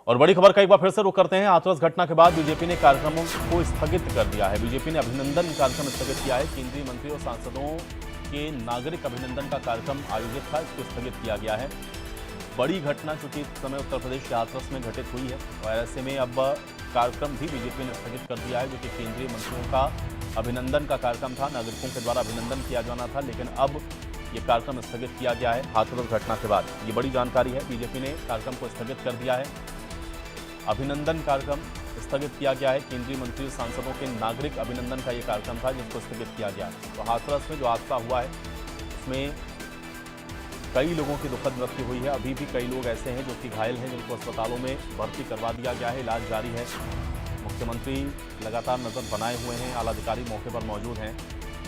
और बड़ी खबर का एक बार फिर से रुख करते हैं। हाथरस घटना के बाद बीजेपी ने कार्यक्रमों को स्थगित कर दिया है। बीजेपी ने अभिनंदन कार्यक्रम स्थगित किया है। केंद्रीय मंत्री और सांसदों के नागरिक अभिनंदन का कार्यक्रम आयोजित था, इसको स्थगित किया गया है। बड़ी घटना चूंकि इस समय उत्तर प्रदेश के हाथरस में घटित हुई है और ऐसे में अब कार्यक्रम भी बीजेपी ने स्थगित कर दिया है, जो कि केंद्रीय मंत्रियों का अभिनंदन का कार्यक्रम था। नागरिकों के द्वारा अभिनंदन किया जाना था, लेकिन अब ये कार्यक्रम स्थगित किया गया है। हाथरस घटना के बाद ये बड़ी जानकारी है। बीजेपी ने कार्यक्रम को स्थगित कर दिया है। अभिनंदन कार्यक्रम स्थगित किया गया है। केंद्रीय मंत्री सांसदों के नागरिक अभिनंदन का ये कार्यक्रम था, जिसको स्थगित किया गया है। तो हाथरस में जो हादसा हुआ है उसमें कई लोगों की दुखद मृत्यु हुई है। अभी भी कई लोग ऐसे हैं जो कि घायल हैं, जिनको अस्पतालों में भर्ती करवा दिया गया है, इलाज जारी है। मुख्यमंत्री लगातार नजर बनाए हुए हैं, आला अधिकारी मौके पर मौजूद हैं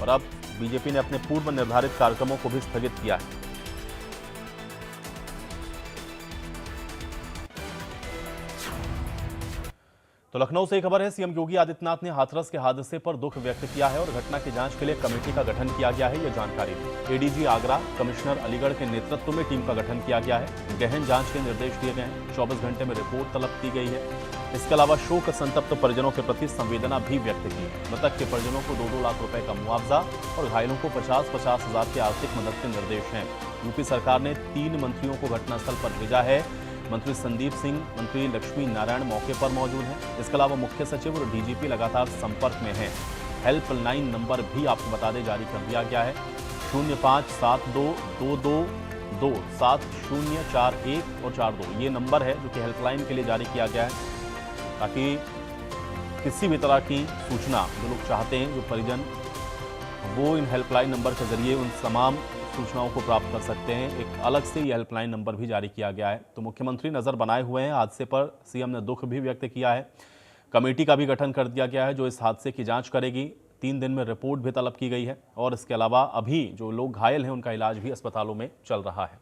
और अब बीजेपी ने अपने पूर्व निर्धारित कार्यक्रमों को भी स्थगित किया है। तो लखनऊ से एक खबर है। सीएम योगी आदित्यनाथ ने हाथरस के हादसे पर दुख व्यक्त किया है और घटना की जांच के लिए कमेटी का गठन किया गया है। यह जानकारी एडीजी आगरा, कमिश्नर अलीगढ़ के नेतृत्व में टीम का गठन किया गया है। गहन जांच के निर्देश दिए गए हैं। 24 घंटे में रिपोर्ट तलब की गई है। इसके अलावा शोक संतप्त परिजनों के प्रति संवेदना भी व्यक्त की है। मृतक के परिजनों को 2-2 लाख रुपए का मुआवजा और घायलों को 50-50 हजार की आर्थिक मदद के निर्देश हैं। यूपी सरकार ने 3 मंत्रियों को घटनास्थल पर भेजा है। मंत्री संदीप सिंह, मंत्री लक्ष्मी नारायण मौके पर मौजूद हैं। इसके अलावा मुख्य सचिव और डीजीपी लगातार संपर्क में हैं। हेल्पलाइन नंबर भी आपको बता दें जारी कर दिया गया है। 057222274041 और 42 ये नंबर है जो कि हेल्पलाइन के लिए जारी किया गया है, ताकि किसी भी तरह की सूचना जो लोग चाहते हैं, जो परिजन, वो इन हेल्पलाइन नंबर के जरिए उन तमाम सूचनाओं को प्राप्त कर सकते हैं। एक अलग से ये हेल्पलाइन नंबर भी जारी किया गया है। तो मुख्यमंत्री नजर बनाए हुए हैं। हादसे पर सीएम ने दुख भी व्यक्त किया है। कमेटी का भी गठन कर दिया गया है जो इस हादसे की जांच करेगी। 3 दिन में रिपोर्ट भी तलब की गई है और इसके अलावा अभी जो लोग घायल हैं उनका इलाज भी अस्पतालों में चल रहा है।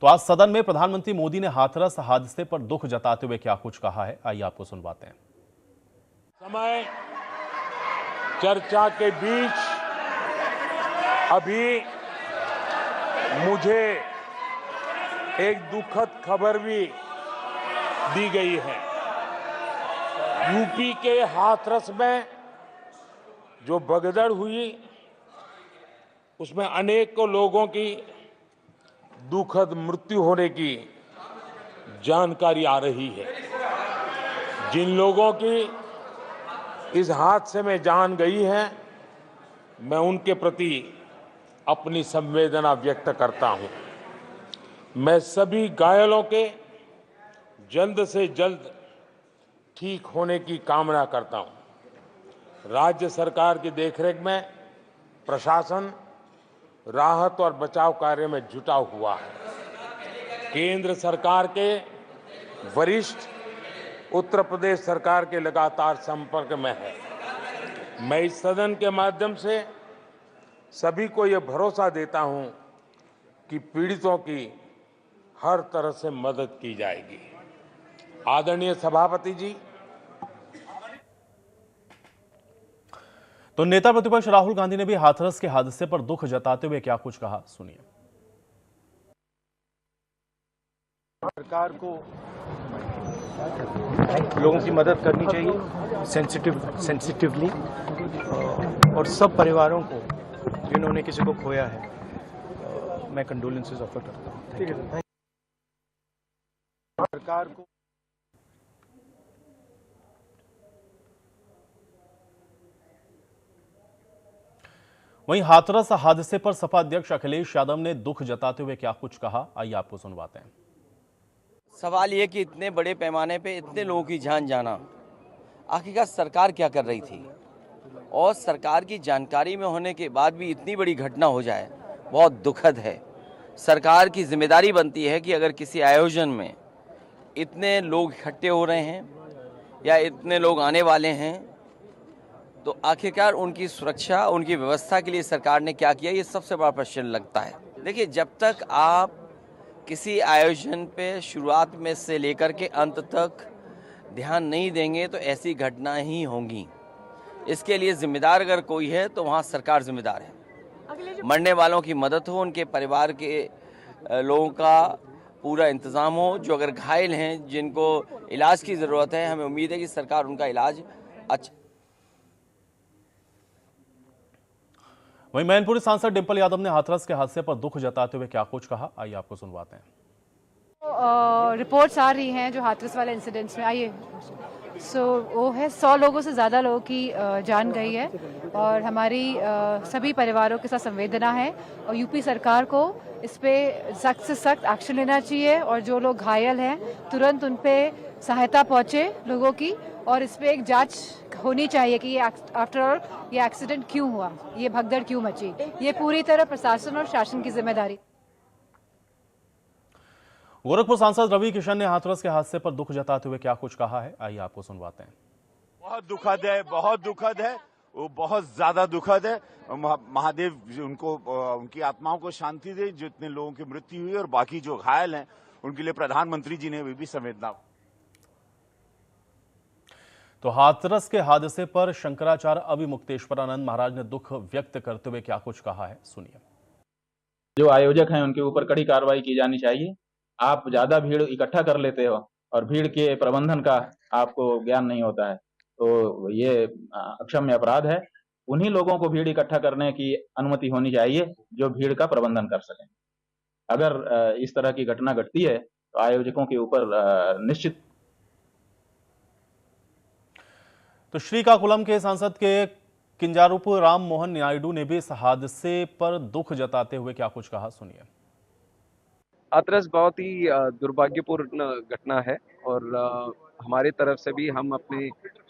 तो आज सदन में प्रधानमंत्री मोदी ने हाथरस हादसे पर दुख जताते हुए क्या कुछ कहा है, आइए आपको सुनवाते हैं। समय चर्चा के बीच अभी मुझे एक दुखद खबर भी दी गई है। यूपी के हाथरस में जो भगदड़ हुई उसमें अनेकों लोगों की दुखद मृत्यु होने की जानकारी आ रही है। जिन लोगों की इस हादसे में जान गई है, मैं उनके प्रति अपनी संवेदना व्यक्त करता हूं। मैं सभी घायलों के जल्द से जल्द ठीक होने की कामना करता हूं। राज्य सरकार की देखरेख में प्रशासन राहत और बचाव कार्य में जुटा हुआ है। केंद्र सरकार के वरिष्ठ उत्तर प्रदेश सरकार के लगातार संपर्क में है। मैं इस सदन के माध्यम से सभी को यह भरोसा देता हूं कि पीड़ितों की हर तरह से मदद की जाएगी। आदरणीय सभापति जी। तो नेता प्रतिपक्ष राहुल गांधी ने भी हाथरस के हादसे पर दुख जताते हुए क्या कुछ कहा, सुनिए। सरकार को लोगों की मदद करनी चाहिए सेंसिटिवली, और सब परिवारों को जिन्होंने किसी को खोया है मैं कंडोलेंसेस ऑफर करता हूँ। ठीक है। सरकार को वहीं हाथरस हादसे पर सपा अध्यक्ष अखिलेश यादव ने दुख जताते हुए क्या कुछ कहा, आइए आपको सुनवाते हैं। सवाल ये कि इतने बड़े पैमाने पे इतने लोगों की जान जाना, आखिरकार सरकार क्या कर रही थी, और सरकार की जानकारी में होने के बाद भी इतनी बड़ी घटना हो जाए, बहुत दुखद है। सरकार की जिम्मेदारी बनती है कि अगर किसी आयोजन में इतने लोग इकट्ठे हो रहे हैं या इतने लोग आने वाले हैं, तो आखिरकार उनकी सुरक्षा, उनकी व्यवस्था के लिए सरकार ने क्या किया, ये सबसे बड़ा प्रश्न लगता है। देखिए, जब तक आप किसी आयोजन पे शुरुआत में से लेकर के अंत तक ध्यान नहीं देंगे तो ऐसी घटना ही होंगी। इसके लिए जिम्मेदार अगर कोई है तो वहाँ सरकार जिम्मेदार है। मरने वालों की मदद हो, उनके परिवार के लोगों का पूरा इंतज़ाम हो। जो अगर घायल हैं, जिनको इलाज की ज़रूरत है, हमें उम्मीद है कि सरकार उनका इलाज अच्छा। वहीं मैनपुरी सांसद डिंपल यादव ने हाथरस के हादसे पर दुख जताते हुए क्या कुछ कहा, आइए आपको सुनवाते हैं। रिपोर्ट्स आ रही हैं जो हाथरस वाले इंसिडेंट्स में आइए वो है 100 लोगों से ज़्यादा लोगों की जान गई है और हमारी सभी परिवारों के साथ संवेदना है और यूपी सरकार को इस पे सख्त से सख्त एक्शन लेना चाहिए और जो लोग घायल हैं तुरंत उन पे सहायता पहुंचे लोगों की और इस पे एक जांच होनी चाहिए कि ये आफ्टर ऑल ये एक्सीडेंट क्यों हुआ, ये भगदड़ क्यों मची। ये पूरी तरह प्रशासन और शासन की जिम्मेदारी। गोरखपुर सांसद रवि किशन ने हाथरस के हादसे पर दुख जताते हुए क्या कुछ कहा है, आइए आपको सुनवाते हैं। बहुत दुखद है, बहुत दुखद है, वो बहुत ज्यादा दुखद है। महादेव उनको उनकी आत्माओं को शांति दे, जितने लोगों की मृत्यु हुई और बाकी जो घायल हैं उनके लिए प्रधानमंत्री जी ने भी संवेदना। तो हाथरस के हादसे पर शंकराचार्य अभिमुक्तेश्वरानंद महाराज ने दुख व्यक्त करते हुए क्या कुछ कहा है, सुनिए। जो आयोजक हैं उनके ऊपर कड़ी कार्रवाई की जानी चाहिए। आप ज्यादा भीड़ इकट्ठा कर लेते हो और भीड़ के प्रबंधन का आपको ज्ञान नहीं होता है, तो ये अक्षम्य अपराध है। उन्हीं लोगों को भीड़ इकट्ठा करने की अनुमति होनी चाहिए जो भीड़ का प्रबंधन कर सकें। अगर इस तरह की घटना घटती है तो आयोजकों के ऊपर निश्चित। तो श्रीकाकुलम के सांसद के किंजारुपुर राम मोहन नायडू ने भी इस हादसे पर दुख जताते हुए क्या कुछ कहा, सुनिए। हाथरस बहुत ही दुर्भाग्यपूर्ण घटना है और हमारी तरफ से भी हम अपने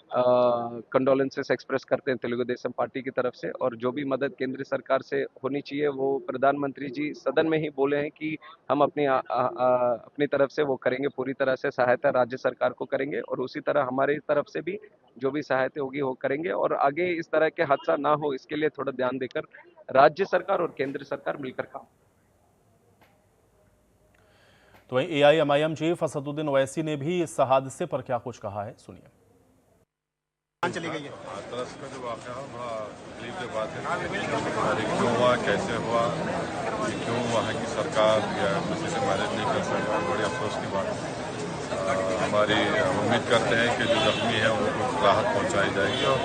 कंडोलेंसेस एक्सप्रेस करते हैं तेलुगु देशम पार्टी की तरफ से। और जो भी मदद केंद्र सरकार से होनी चाहिए वो प्रधानमंत्री जी सदन में ही बोले हैं कि हम अपनी तरफ से वो करेंगे, पूरी तरह से सहायता राज्य सरकार को करेंगे और उसी तरह हमारी तरफ से भी जो भी सहायता होगी वो करेंगे और आगे इस तरह के हादसा ना हो इसके लिए थोड़ा ध्यान देकर राज्य सरकार और केंद्र सरकार मिलकर काम। तो वहीं एआईएमआईएम चीफ असदुद्दीन ओवैसी ने भी इस हादसे पर क्या कुछ कहा है, सुनिए। चली गई है हाथरस का जो वाक़या है बड़ा तकलीफ की बात है। क्यों हुआ, कैसे हुआ, क्यों वहाँ की सरकार या किसी से मैनेज नहीं कर सका, बड़ी अफसोस की बात है। हमारी उम्मीद करते हैं कि जो जख्मी है उनको राहत पहुँचाई जाएगी और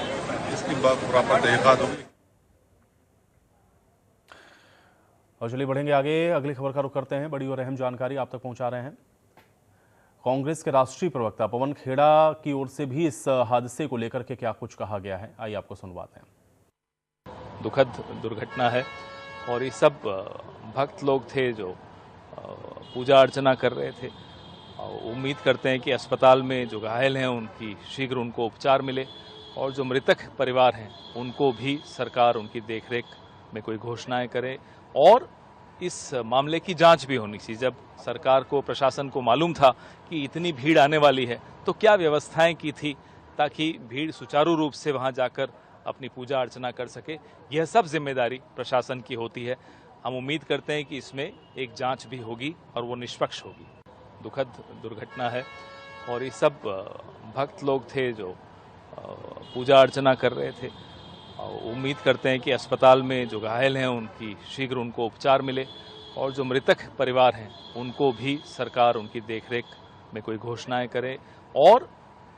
इसकी प्रॉपर तहक़ीक़ात होगी। और चलिए बढ़ेंगे आगे, अगली खबर का रुख करते हैं। बड़ी और अहम जानकारी आप तक पहुंचा रहे हैं। कांग्रेस के राष्ट्रीय प्रवक्ता पवन खेड़ा की ओर से भी इस हादसे को लेकर के क्या कुछ कहा गया है, आइए आपको सुनवाते हैं। दुखद दुर्घटना है और ये सब भक्त लोग थे जो पूजा अर्चना कर रहे थे। उम्मीद करते हैं कि अस्पताल में जो घायल हैं उनकी शीघ्र उनको उपचार मिले और जो मृतक परिवार हैं उनको भी सरकार उनकी देखरेख में कोई घोषणाएं करे और इस मामले की जांच भी होनी चाहिए। जब सरकार को, प्रशासन को मालूम था कि इतनी भीड़ आने वाली है तो क्या व्यवस्थाएं की थी ताकि भीड़ सुचारू रूप से वहां जाकर अपनी पूजा अर्चना कर सके। यह सब जिम्मेदारी प्रशासन की होती है। हम उम्मीद करते हैं कि इसमें एक जांच भी होगी और वो निष्पक्ष होगी। दुखद दुर्घटना है और ये सब भक्त लोग थे जो पूजा अर्चना कर रहे थे। उम्मीद करते हैं कि अस्पताल में जो घायल हैं उनकी शीघ्र उनको उपचार मिले और जो मृतक परिवार हैं उनको भी सरकार उनकी देखरेख में कोई घोषणाएं करे और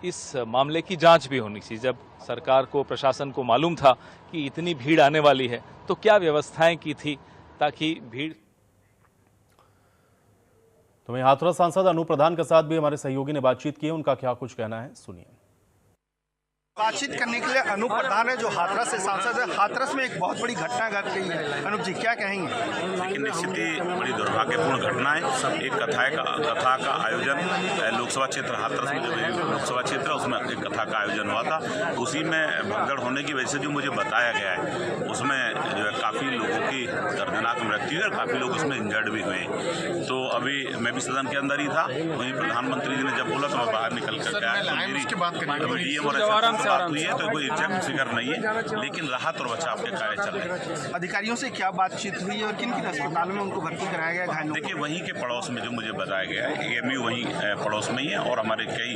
इस मामले की जांच भी होनी चाहिए। जब सरकार को, प्रशासन को मालूम था कि इतनी भीड़ आने वाली है तो क्या व्यवस्थाएं की थी ताकि भीड़। तो वहीं हाथरस सांसद अनूप प्रधान के साथ भी हमारे सहयोगी ने बातचीत की है, उनका क्या कुछ कहना है, सुनिए। बातचीत करने के लिए अनूप प्रधान है जो हाथरस से सांसद है। हाथरस में एक बहुत बड़ी घटना घट गई है, अनूप जी क्या कहेंगे? लेकिन निश्चित ही बड़ी दुर्भाग्यपूर्ण घटना है। एक कथा का आयोजन लोकसभा क्षेत्र हाथरस में जो लोकसभा क्षेत्र है उसमें एक कथा का आयोजन हुआ था। उसी में भगदड़ होने की वजह से जो मुझे बताया गया है उसमें जो है काफ़ी लोगों की दर्दनाक मृत्यु है और काफ़ी लोग उसमें इंजर्ड भी हुए। तो अभी मैं भी सदन के अंदर ही था, वहीं प्रधानमंत्री जी ने जब बोला तो मैं बाहर निकल कर आया। डीएम और बात हुई है तो कोई एग्जैक्ट फिगर नहीं है, लेकिन राहत और बचाव के कार्य चल रहे हैं। अधिकारियों से क्या बातचीत हुई है और किन किन अस्पतालों में उनको भर्ती कराया गया घायलों? देखिए, वहीं के पड़ोस में जो मुझे बताया गया है, एएमयू वहीं पड़ोस में ही है और हमारे कई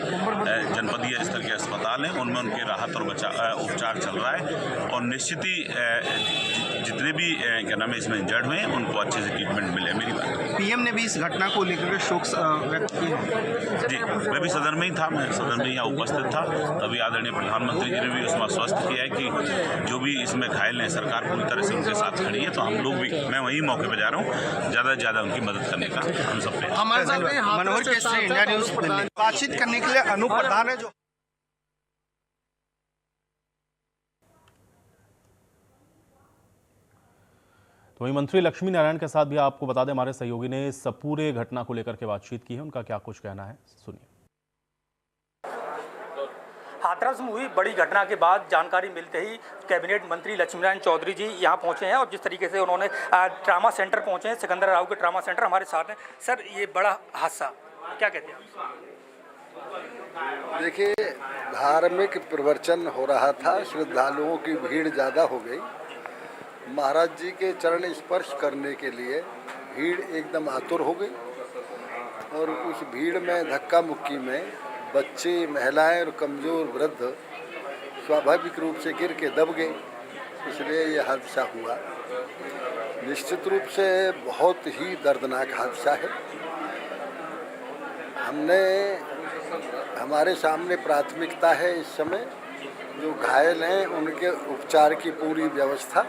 जनपदीय स्तर के अस्पताल हैं, उनमें उनके राहत और बचाव उपचार चल रहा है और निश्चित ही जितने भी क्या नाम है इसमें इंजर्ड हुए हैं उनको अच्छे से ट्रीटमेंट मिले। मेरी बात पीएम ने भी इस घटना को लेकर शोक व्यक्त किया। जी, मैं भी सदन में ही था, मैं सदन में यहाँ उपस्थित था, तभी आदरणीय प्रधानमंत्री जी ने भी उसमें आश्वस्त किया है कि जो भी इसमें घायल हैं सरकार पूरी तरह से उनके साथ खड़ी है, तो हम लोग भी, मैं वही मौके पर जा रहा हूँ, ज़्यादा से ज़्यादा उनकी मदद करने का हम सब पे। मनोहर केसरी, इंडिया न्यूज़, दिल्ली। बातचीत करने के लिए अनूप प्रधान है जो तो वहीं मंत्री लक्ष्मी नारायण के साथ भी आपको बता दें, हमारे सहयोगी ने इस पूरे घटना को लेकर के बातचीत की है, उनका क्या कुछ कहना है, सुनिए। हाथरस में हुई बड़ी घटना के बाद जानकारी मिलते ही कैबिनेट मंत्री लक्ष्मी नारायण चौधरी जी यहाँ पहुँचे हैं और जिस तरीके से उन्होंने ट्रामा सेंटर पहुँचे हैं, सिकंदर राव के ट्रामा सेंटर हमारे साथ हैं। सर, ये बड़ा हादसा, क्या कहते हैं? देखिए, धार्मिक प्रवचन हो रहा था, श्रद्धालुओं की भीड़ ज़्यादा हो गई। महाराज जी के चरण स्पर्श करने के लिए भीड़ एकदम आतुर हो गई और उस भीड़ में धक्का मुक्की में बच्चे, महिलाएं और कमज़ोर वृद्ध स्वाभाविक रूप से गिर के दब गए, इसलिए यह हादसा हुआ। निश्चित रूप से बहुत ही दर्दनाक हादसा है। हमारे सामने प्राथमिकता है इस समय जो घायल हैं उनके उपचार की पूरी व्यवस्था,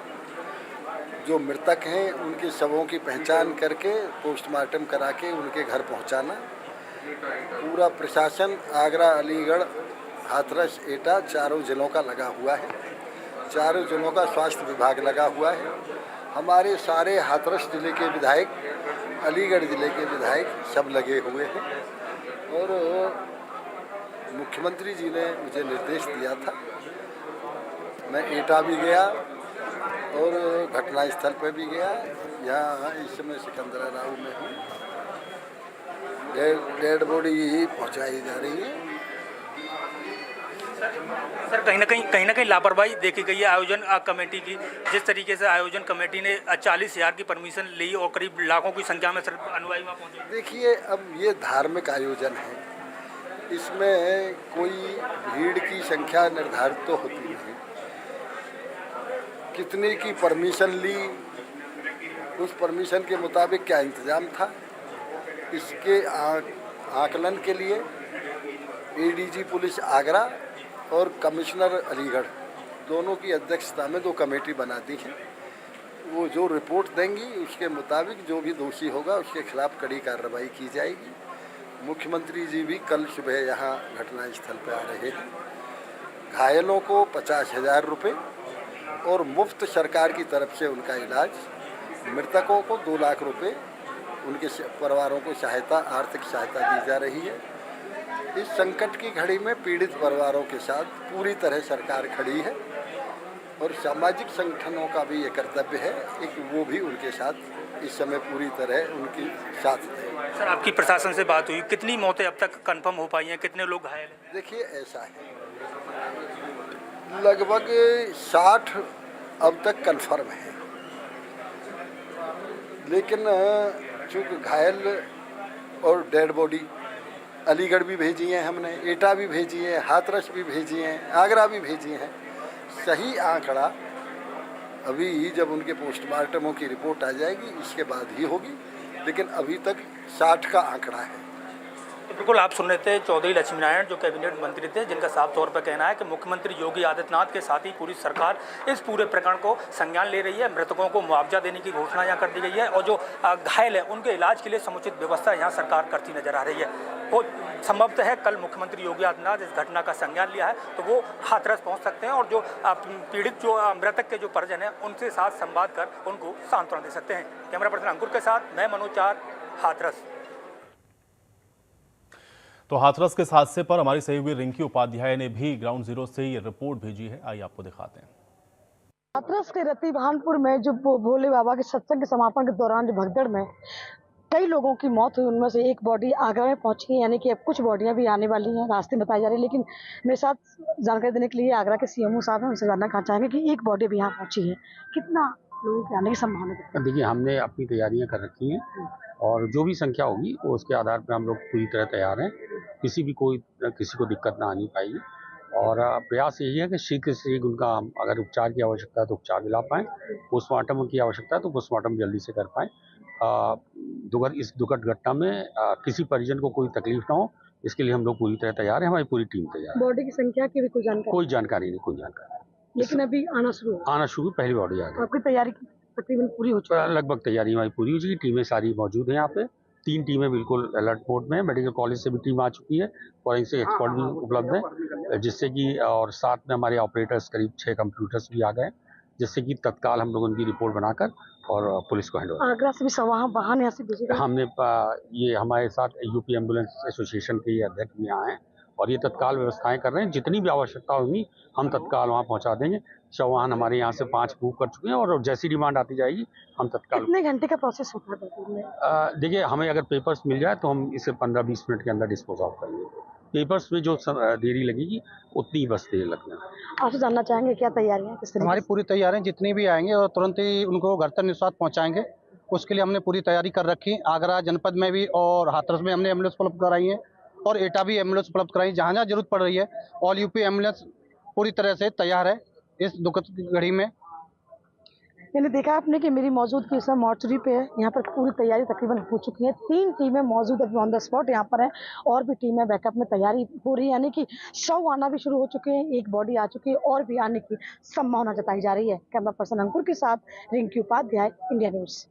जो मृतक हैं उनके शवों की पहचान करके पोस्टमार्टम करा के उनके घर पहुंचाना। पूरा प्रशासन आगरा, अलीगढ़, हाथरस, एटा चारों जिलों का लगा हुआ है। चारों जिलों का स्वास्थ्य विभाग लगा हुआ है। हमारे सारे हाथरस जिले के विधायक, अलीगढ़ जिले के विधायक सब लगे हुए हैं और मुख्यमंत्री जी ने मुझे निर्देश दिया था, मैं एटा भी गया और घटना स्थल पर भी गया। यहाँ इस समय सिकंदरा राव में हूँ, डेड बॉडी पहुँचाई जा रही है। सर, कहीं ना कहीं लापरवाही देखी गई है आयोजन कमेटी की। जिस तरीके से आयोजन कमेटी ने 40,000 की परमिशन ली और करीब लाखों की संख्या में अनुयायी वहाँ पहुँचे। देखिए, अब ये धार्मिक आयोजन है, इसमें कोई भीड़ की संख्या निर्धारित तो होती नहीं। कितने की परमिशन ली, उस परमिशन के मुताबिक क्या इंतजाम था, इसके आकलन के लिए एडीजी पुलिस आगरा और कमिश्नर अलीगढ़ दोनों की अध्यक्षता में 2 कमेटी बना दी है। वो जो रिपोर्ट देंगी उसके मुताबिक जो भी दोषी होगा उसके खिलाफ कड़ी कार्रवाई की जाएगी। मुख्यमंत्री जी भी कल सुबह यहाँ घटनास्थल पर आ रहे हैं। घायलों को 50,000 रुपये और मुफ्त सरकार की तरफ से उनका इलाज, मृतकों को 2 लाख रुपये उनके परिवारों को सहायता, आर्थिक सहायता दी जा रही है। इस संकट की घड़ी में पीड़ित परिवारों के साथ पूरी तरह सरकार खड़ी है और सामाजिक संगठनों का भी ये कर्तव्य है कि वो भी उनके साथ इस समय पूरी तरह उनकी साथ दें। सर, आपकी प्रशासन से बात हुई, कितनी मौतें अब तक कंफर्म हो पाई हैं, कितने लोग घायल हैं? देखिए, ऐसा है, लगभग 60 अब तक कंफर्म है, लेकिन चूँकि घायल और डेड बॉडी अलीगढ़ भी भेजी हैं हमने, एटा भी भेजी है, हाथरस भी भेजी हैं, आगरा भी भेजी हैं। सही आंकड़ा अभी जब उनके पोस्टमार्टमों की रिपोर्ट आ जाएगी इसके बाद ही होगी, लेकिन अभी तक 60 का आंकड़ा है। तो बिल्कुल आप सुन रहे थे चौधरी लक्ष्मी नारायण जो कैबिनेट मंत्री थे, जिनका साफ तौर पर कहना है कि मुख्यमंत्री योगी आदित्यनाथ के साथ ही पूरी सरकार इस पूरे प्रकरण को संज्ञान ले रही है। मृतकों को मुआवजा देने की घोषणा यहाँ कर दी गई है और जो घायल है उनके इलाज के लिए समुचित व्यवस्था यहाँ सरकार करती नजर आ रही है। वो संभवतः है कल मुख्यमंत्री योगी आदित्यनाथ इस घटना का संज्ञान लिया है तो वो हाथरस पहुँच सकते हैं और जो पीड़ित, जो मृतक के जो परिजन हैं उनसे साथ संवाद कर उनको सांत्वना दे सकते हैं। कैमरा पर्सन अंकुर के साथ मैं मनोज चार, हाथरस। तो हाथरस के हादसे पर हमारी सहयोगी रिंकी उपाध्याय ने भी ग्राउंड जीरो से ये रिपोर्ट भेजी है, आइए आपको दिखाते हैं। हाथरस के रति भानपुर में जो भोले बाबा के सत्संग के समापन के दौरान जो भगदड़ में कई लोगों की मौत हुई, उनमें से एक बॉडी आगरा में पहुंची है, यानी कि अब कुछ बॉडियां भी आने वाली हैं, रास्ते में बताई जा रही है। लेकिन मेरे साथ जानकारी देने के लिए आगरा के सीएमओ साहब हैं, उनसे जानना चाहेंगे कि एक बॉडी भी यहाँ पहुंची है, कितना लोगों के आने की संभावना है? देखिए, हमने अपनी तैयारियां कर रखी हैं और जो भी संख्या होगी वो उसके आधार पर हम लोग पूरी तरह तैयार हैं। किसी को दिक्कत ना आनी पाएगी और प्रयास यही है कि शीघ्र से शीघ्र उनका अगर उपचार की आवश्यकता है तो उपचार दिला पाएँ, पोस्टमार्टम की आवश्यकता है तो पोस्टमार्टम जल्दी से कर पाएँ। इस दुखद घटना में किसी परिजन को कोई तकलीफ ना हो, इसके लिए हम लोग पूरी तरह तैयार हैं, हमारी पूरी टीम तैयार है। बॉडी की संख्या की भी कोई जानकारी कोई जानकारी नहीं। लेकिन अभी आना शुरू पहली बॉडी आ गई। आपकी तैयारी तकरीबन पूरी हो चुकी है? लगभग तैयारी हमारी पूरी हो चुकी है, टीमें सारी मौजूद हैं यहाँ पे। 3 टीमें बिल्कुल अलर्ट मोड में, मेडिकल कॉलेज से भी टीम आ चुकी है, फॉरेंसिक एक्सपर्ट भी उपलब्ध है, जिससे कि और साथ में हमारे ऑपरेटर्स करीब 6 कंप्यूटर्स भी आ गए, जिससे कि तत्काल हम लोग उनकी रिपोर्ट बनाकर और पुलिस को हैंड ओवर। आगरा से भी वाहन यहाँ से भेजे गए? हमने ये हमारे साथ यूपी एम्बुलेंस एसोसिएशन के ये अध्यक्ष भी यहाँ हैं और ये तत्काल व्यवस्थाएं कर रहे हैं। जितनी भी आवश्यकता होगी हम तत्काल वहाँ पहुँचा देंगे। वाहन हमारे यहाँ से 5 बुक कर चुके हैं और जैसी डिमांड आती जाएगी हम तत्काल। कितने घंटे का प्रोसेस होता है? देखिए, हमें अगर पेपर्स मिल जाए तो हम इसे 15-20 मिनट के अंदर डिस्पोज ऑफ करेंगे। पेपर्स में जो देरी लगेगी उतनी बस देर लगना। आपसे जानना चाहेंगे क्या तैयारियां किस तरीके? हमारी पूरी तैयारियां जितनी भी आएंगे और तुरंत ही उनको घर तक निस्वात पहुंचाएंगे, उसके लिए हमने पूरी तैयारी कर रखी। आगरा जनपद में भी और हाथरस में हमने एम्बुलेंस उपलब्ध कराई है और एटा भी एम्बुलेंस उपलब्ध कराई। जहाँ जहाँ जरूरत पड़ रही है ऑल यूपी एम्बुलेंस पूरी तरह से तैयार है इस दुखद घड़ी में। मैंने देखा आपने कि मेरी मौजूदगी इस समय मॉर्चरी पे है। यहाँ पर पूरी तैयारी तकरीबन हो चुकी है। 3 टीमें मौजूद अभी ऑन द स्पॉट यहाँ पर हैं और भी टीमें बैकअप में तैयारी हो रही है, यानी कि शव आना भी शुरू हो चुके हैं, एक बॉडी आ चुकी है और भी आने की संभावना जताई जा रही है। कैमरा पर्सन अंकुर के साथ रिंकी उपाध्याय, इंडिया न्यूज़।